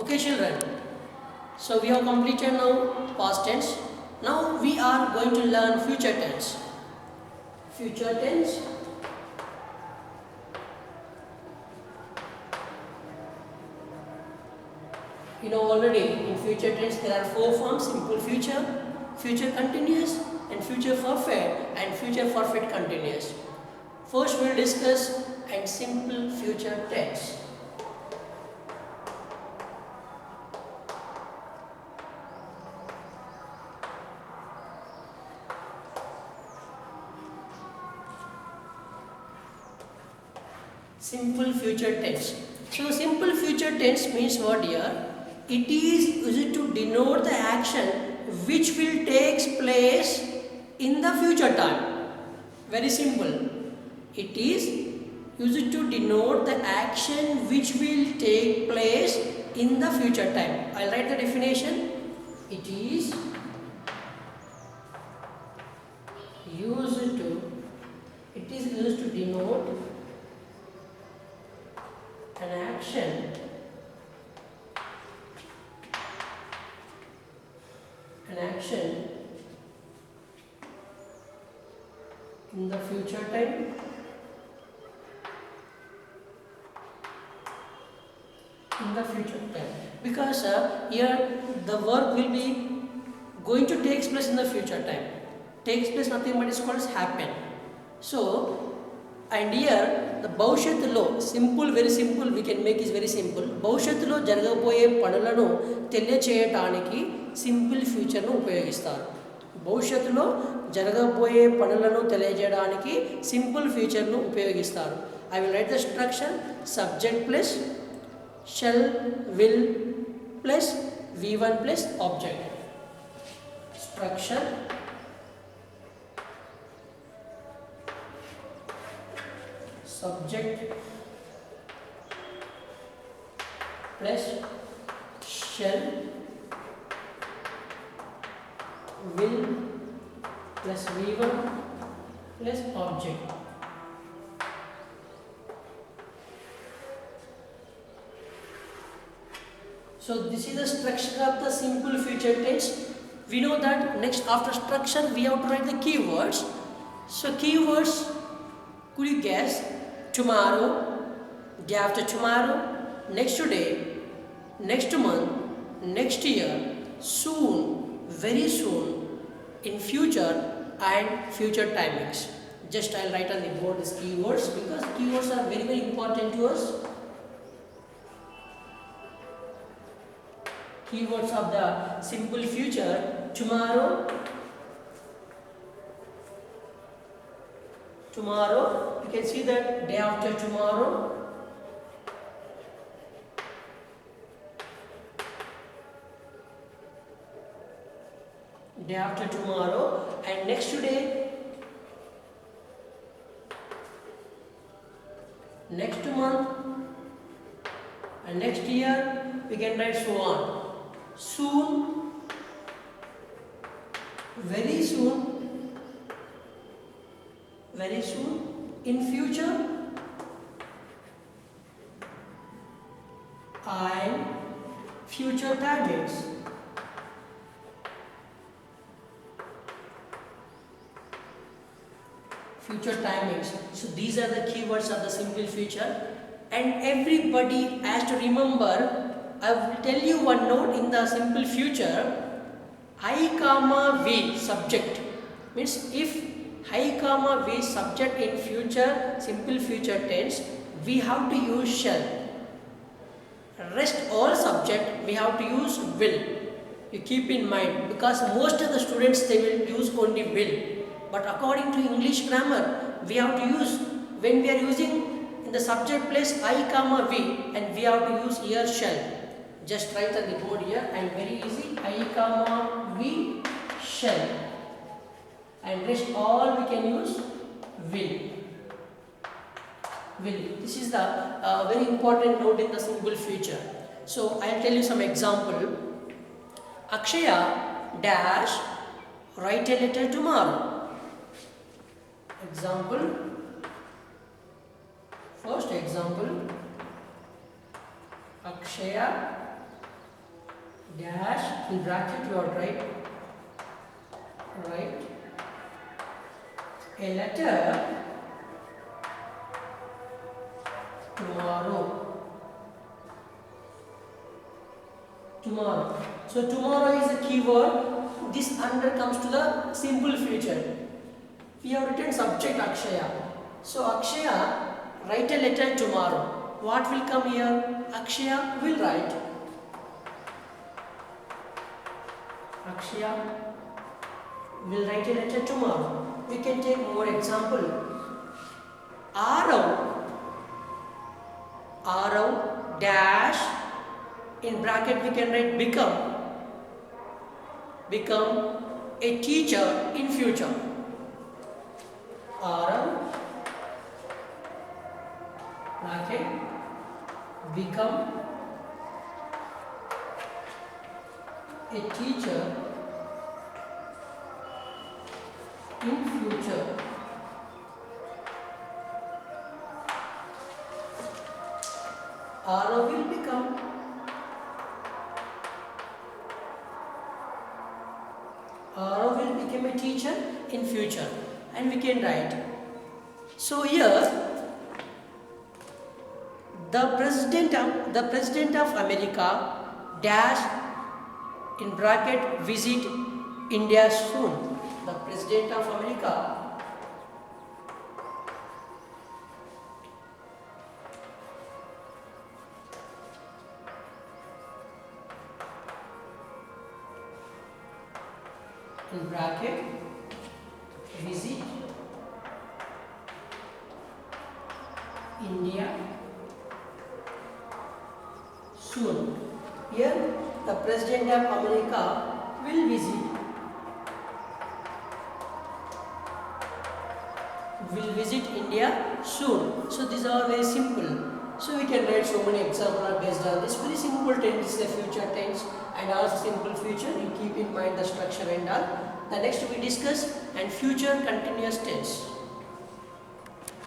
Okay, children. So we have completed now past tense. Now we are going to learn future tense. Future tense. You know already in future tense there are four forms: simple future, future continuous, and future perfect, and future perfect continuous. First we will discuss and simple future tense. Simple future tense. So simple future tense means what here? It is used to denote the action which will take place in the future time. Very simple. It is used to denote the action which will take place in the future time. I'll write the definition. It is used to denote an action in the future time because here the work will be going to take place in the future time. Takes place nothing but is called as happen. So and here the భవిష్యత్తులో simple, very simple, we can make is very simple. భవిష్యత్తులో జరగబోయే పనులను తెలియచేయటానికి simple ఫ్యూచర్ను ఉపయోగిస్తారు. భవిష్యత్తులో జరగబోయే పనులను తెలియజేయడానికి simple ఫ్యూచర్ను ఉపయోగిస్తారు. I will write the structure: subject plus shall, will plus V1 plus object. Structure: subject plus shall, will plus V1 plus object. So this is the structure of the simple future tense. We know that next after structure we have to write the keywords. So keywords, could you guess? Tomorrow, day after tomorrow, next day, next month, next year, soon, very soon, in future, and future timings. Just I'll write on the board these keywords because keywords are very, very important to us. Keywords of the simple future: tomorrow, you can see that day after tomorrow, day after tomorrow, and next day, next month, and next year. We can write so on. Soon, very soon, in future, and future timings. Future timings. So these are the keywords of the simple future, and everybody has to remember. I will tell you one note in the simple future. I comma V subject means if I comma V subject in future simple future tense, we have to use shall. Rest all subject we have to use will. You keep in mind because most of the students they will use only will. But according to English grammar, we have to use, when we are using in the subject place I comma V, and we have to use here shall. Just write on the board here and very easy. I comma V shall, and rest all we can use will. This is the very important note in the simple future. So I'll tell you some example. Akshaya dash write a letter tomorrow. Example. First example. Akshaya Akshaya dash in bracket you are right a letter tomorrow. So tomorrow is a keyword. This under comes to the simple future. We have written subject Akshaya. So Akshaya write a letter tomorrow. What will come here? Akshaya will write. Akshaya will write a letter tomorrow. We can take more example. Arav dash in bracket we can write become a teacher in future. Arav bracket become a teacher in future. Arav will become a teacher in future, and we can write. So here the president of America dash in bracket visit India soon. The president of America in bracket visit India soon. Here the president of America will visit India soon. So these are very simple. So we can write so many examples based on this. Very simple tense is the future tense, and also simple future. You keep in mind the structure and all. The next we discuss and future continuous tense.